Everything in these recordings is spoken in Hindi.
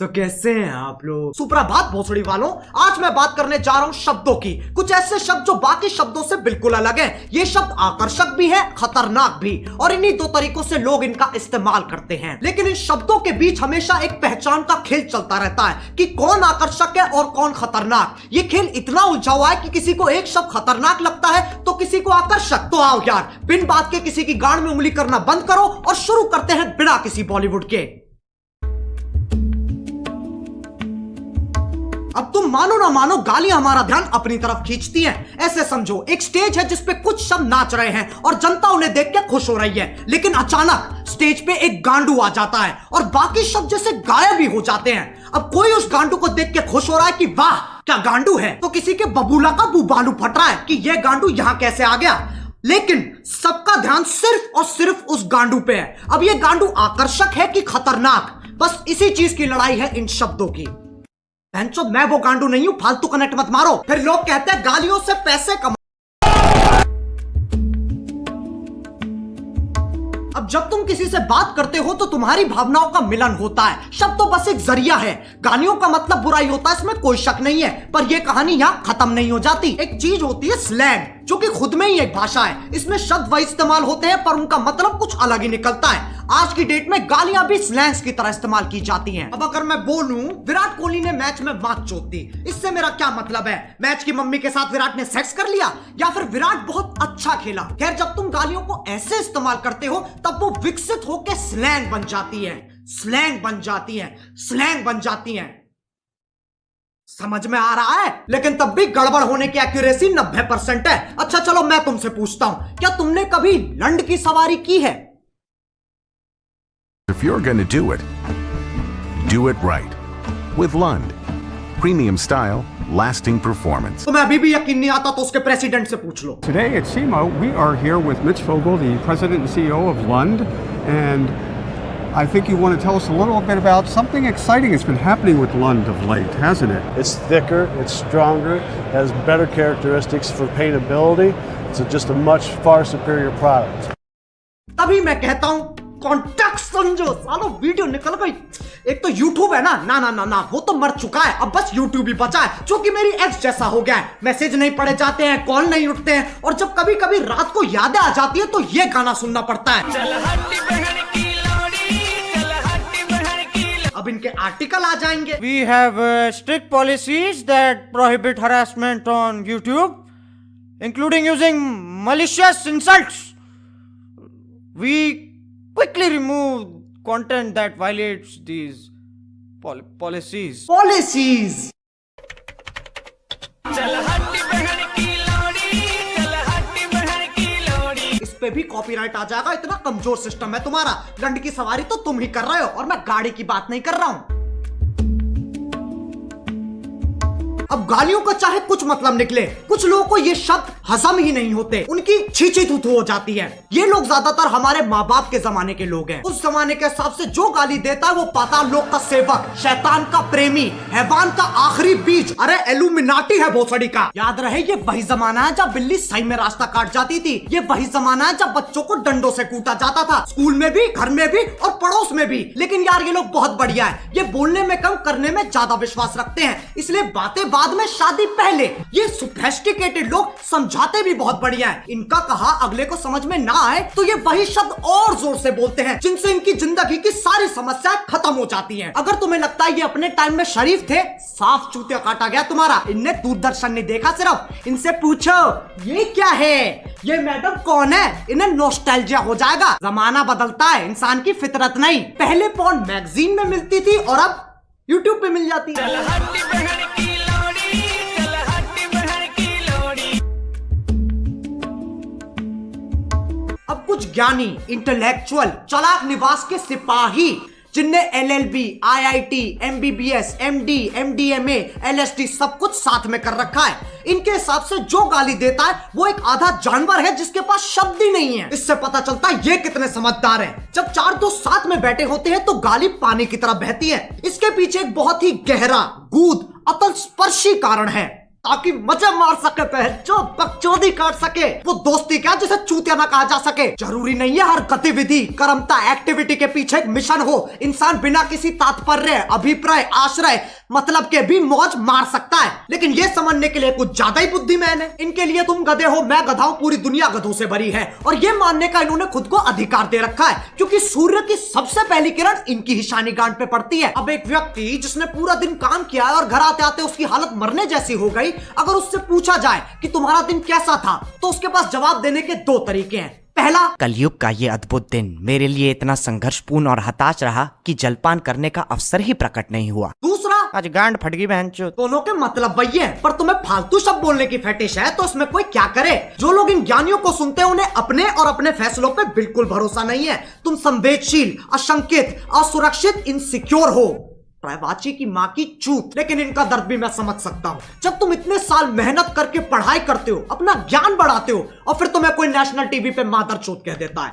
तो कैसे हैं आप लोग? सुप्रभात भोसड़ी वालों, आज मैं बात करने जा रहा हूं शब्दों की। कुछ ऐसे शब्द जो बाकी शब्दों से बिल्कुल अलग हैं। ये शब्द आकर्षक भी है, खतरनाक भी, और इन्हीं दो तरीकों से लोग इनका इस्तेमाल करते हैं। लेकिन इन शब्दों के बीच हमेशा एक पहचान का खेल चलता रहता है कि कौन आकर्षक है और कौन खतरनाक। ये खेल इतना उलझा हुआ है कि किसी को एक शब्द खतरनाक लगता है तो किसी को आकर्षक। तो आओ यार, बिन बात के किसी की गांड में उंगली करना बंद करो और शुरू करते हैं बिना किसी बॉलीवुड के। अब तुम मानो ना मानो, गालियां हमारा ध्यान अपनी तरफ खींचती हैं। ऐसे समझो, एक स्टेज है जिसपे कुछ शब्द नाच रहे हैं और जनता उन्हें देख के खुश हो रही है, लेकिन अचानक स्टेज पे एक गांडू आ जाता है और बाकी शब्द जैसे गायब ही हो जाते हैं। अब कोई उस गांडू को देख के खुश हो रहा है कि वाह क्या गांडू है, तो किसी के बबूला का बुबालू फट रहा है कि यह गांडू यहां कैसे आ गया। लेकिन सबका ध्यान सिर्फ और सिर्फ उस गांडू पे है। अब यह गांडू आकर्षक है कि खतरनाक, बस इसी चीज की लड़ाई है इन शब्दों की। बहनचोद, मैं वो गांडू नहीं हूं, फालतू कनेक्ट मत मारो। फिर लोग कहते हैं गालियों से पैसे कमा। अब जब तुम किसी से बात करते हो तो तुम्हारी भावनाओं का मिलन होता है। शब्द तो बस एक जरिया है। गालियों का मतलब बुराई होता है, इसमें कोई शक नहीं है, पर यह कहानी यहां खत्म नहीं हो जाती। एक चीज होती है स्लैंग, जो कि खुद में ही एक भाषा है। इसमें शब्द वही इस्तेमाल होते हैं पर उनका मतलब कुछ अलग ही निकलता है। आज की डेट में गालियां भी स्लैंग्स की तरह इस्तेमाल की जाती हैं। अब अगर मैं बोलूं विराट कोहली ने मैच में मात चोद दी, इससे मेरा क्या मतलब है? मैच की मम्मी के साथ विराट ने सेक्स कर लिया या फिर विराट बहुत अच्छा खेला? खैर, जब तुम गालियों को ऐसे इस्तेमाल करते हो तब वो विकसित होकर स्लैंग बन जाती है, स्लैंग बन जाती है, स्लैंग बन जाती है। समझ में आ रहा है? लेकिन तब भी गड़बड़ होने की एक्यूरेसी 90% है। अच्छा चलो, मैं तुमसे पूछता हूं, क्या तुमने कभी लंड की सवारी की है? If you're going to do it right. With Lund. Premium style, lasting performance. तुम्हें अभी भी यकीन नहीं आता तो उसके प्रेसिडेंट से पूछ लो। Today at SEMA, we are here with Mitch Vogel, the president and CEO of Lund, and I think you want to tell us a little bit about something exciting that's been happening with Lund of late, hasn't it? It's thicker, it's stronger, has better characteristics for paintability. It's just a much far superior product. तभी मैं कहता हूं कॉन्टेक्स्ट समझो। सालो वीडियो निकल गई। एक तो YouTube है ना, ना ना ना ना, वो तो मर चुका है। अब बस YouTube ही बचा है, जो कि मेरी एक्स जैसा हो गया है। मैसेज नहीं पढ़े जाते हैं, कॉल नहीं उठते हैं, और जब कभी कभी रात को यादें आ जाती है तो ये गाना सुनना पड़ता है। अब इनके आर्टिकल आ जाएंगे। We have strict policies that prohibit harassment on YouTube, including using malicious insults. We quickly remove content that violates these policies. Policies. इस पे भी कॉपीराइट आ जाएगा, इतना कमजोर सिस्टम है तुम्हारा। लंड की सवारी तो तुम ही कर रहे हो और मैं गाड़ी की बात नहीं कर रहा हूं। अब गालियों का चाहे कुछ मतलब निकले, कुछ लोगों को ये शब्द हजम ही नहीं होते, उनकी छींची थूथू हो जाती है। ये लोग ज्यादातर हमारे माँ बाप के जमाने के लोग हैं। उस जमाने के हिसाब से जो गाली देता है वो पाताल लोक का सेवक, शैतान का प्रेमी, हैवान का आखिरी बीज, अरे एलुमिनाटी है भोसड़ी का। याद रहे, ये वही जमाना है जब बिल्ली सही में रास्ता काट जाती थी। ये वही जमाना है जब बच्चों को डंडों से कूटा जाता था, स्कूल में भी, घर में भी और पड़ोस में भी। लेकिन यार ये लोग बहुत बढ़िया है, ये बोलने में कम करने में ज्यादा विश्वास रखते हैं, इसलिए बातें बाद में शादी पहले। ये सोफिस्टिकेटेड लोग समझाते भी बहुत बढ़िया है। इनका कहा अगले को समझ में ना आए तो ये वही शब्द और जोर से बोलते हैं जिनसे इनकी जिंदगी की सारी समस्याएं खत्म हो जाती हैं। अगर तुम्हें लगता है ये अपने टाइम में शरीफ थे, साफ चूतिया काटा गया तुम्हारा। इनने दूरदर्शन नहीं देखा सिर्फ। इनसे पूछो ये क्या है, ये मैडम कौन है, इन्हें नॉस्टैल्जिया हो जाएगा। जमाना बदलता है, इंसान की फितरत नहीं। पहले पॉर्न मैगजीन में मिलती थी और अब यूट्यूब पे मिल जाती है। अब कुछ ज्ञानी, इंटेलेक्चुअल, चालाक निवास के सिपाही जिनने LLB, IIT, MBBS, MD, MDMA, LSD सब कुछ साथ में कर रखा है, इनके हिसाब से जो गाली देता है वो एक आधा जानवर है जिसके पास शब्द ही नहीं है। इससे पता चलता है ये कितने समझदार हैं। जब चार दोस्त साथ में बैठे होते हैं तो गाली पानी की तरह बहती है। इसके पीछे एक बहुत ही गहरा, गूढ़, अतल स्पर्शी कारण है। ताकि मजे मार सके, जो बकचोदी काट सके। वो दोस्ती क्या जिसे चूतिया ना कहा जा सके। जरूरी नहीं है हर गतिविधि कर्मता एक्टिविटी के पीछे एक मिशन हो। इंसान बिना किसी तात्पर्य, अभिप्राय, आश्रय, मतलब के भी मौज मार सकता है, लेकिन ये समझने के लिए कुछ ज्यादा ही बुद्धिमान है। इनके लिए तुम गधे हो, मैं गधा हूं, पूरी दुनिया गधों से भरी है। और ये मानने का इन्होंने खुद को अधिकार दे रखा है, क्योंकि सूर्य की सबसे पहली किरण इनकी ही शानी गांठ पे पड़ती है। अब एक व्यक्ति जिसने पूरा दिन काम किया है और घर आते आते उसकी हालत मरने जैसी हो गई, अगर उससे पूछा जाए कि तुम्हारा दिन कैसा था, तो उसके पास जवाब देने के दो तरीके हैं। पहला, कलयुग का ये अद्भुत दिन मेरे लिए इतना संघर्षपूर्ण और हताश रहा कि जलपान करने का अवसर ही प्रकट नहीं हुआ। दूसरा, आज गांड फट गई बहनचोद। दोनों के मतलब वही है, पर तुम्हें फालतू शब्द बोलने की फेटिश है, तो इसमें कोई क्या करे। जो लोग इन ज्ञानियों को सुनते हैं उन्हें अपने और अपने फैसलों पे बिल्कुल भरोसा नहीं है। तुम संवेदनशील, अशंकित, असुरक्षित, इनसिक्योर हो। प्रवाची की माँ की चूत। लेकिन इनका दर्द भी मैं समझ सकता हूँ। जब तुम इतने साल मेहनत करके पढ़ाई करते हो, अपना ज्ञान बढ़ाते हो, और फिर तुम्हें कोई नेशनल टीवी पे मादर चूत कह देता है।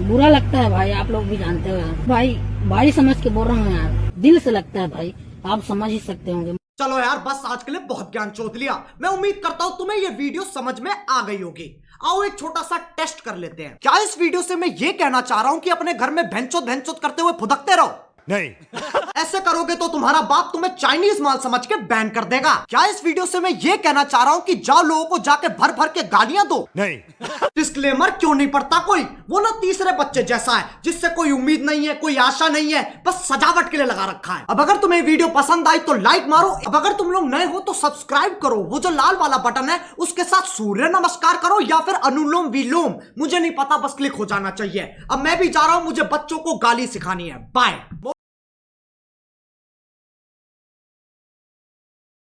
बुरा लगता है भाई, आप लोग भी जानते हो यार। भाई समझ के बोल रहा हूँ यार, दिल से लगता है भाई, आप समझ ही सकते होंगे। चलो यार, बस आज के लिए बहुत ज्ञान चोद लिया। मैं उम्मीद करता हूँ तुम्हें ये वीडियो समझ में आ गई होगी। आओ एक छोटा सा टेस्ट कर लेते हैं। क्या इस वीडियो से मैं ये कहना चाह रहा हूँ कि अपने घर में भैंचोद करते हुए फुदकते रहो? नहीं। ऐसे करोगे तो तुम्हारा बाप तुम्हें चाइनीज माल समझ के बैन कर देगा। क्या इस वीडियो से मैं ये कहना चाह रहा हूँ कि जाओ लोगों को जाके भर भर के गालियां दो? नहीं। डिस्क्लेमर क्यों नहीं पढ़ता कोई? वो ना तीसरे बच्चे जैसा है, जिससे कोई उम्मीद नहीं है, कोई आशा नहीं है, बस सजावट के लिए लगा रखा है। अब अगर तुम्हें वीडियो पसंद आई तो लाइक मारो। अब अगर तुम लोग नए हो तो सब्सक्राइब करो। वो जो लाल वाला बटन है उसके साथ सूर्य नमस्कार करो या फिर अनुलोम विलोम, मुझे नहीं पता, बस क्लिक हो जाना चाहिए। अब मैं भी जा रहा हूं, मुझे बच्चों को गाली सिखानी है। बाय।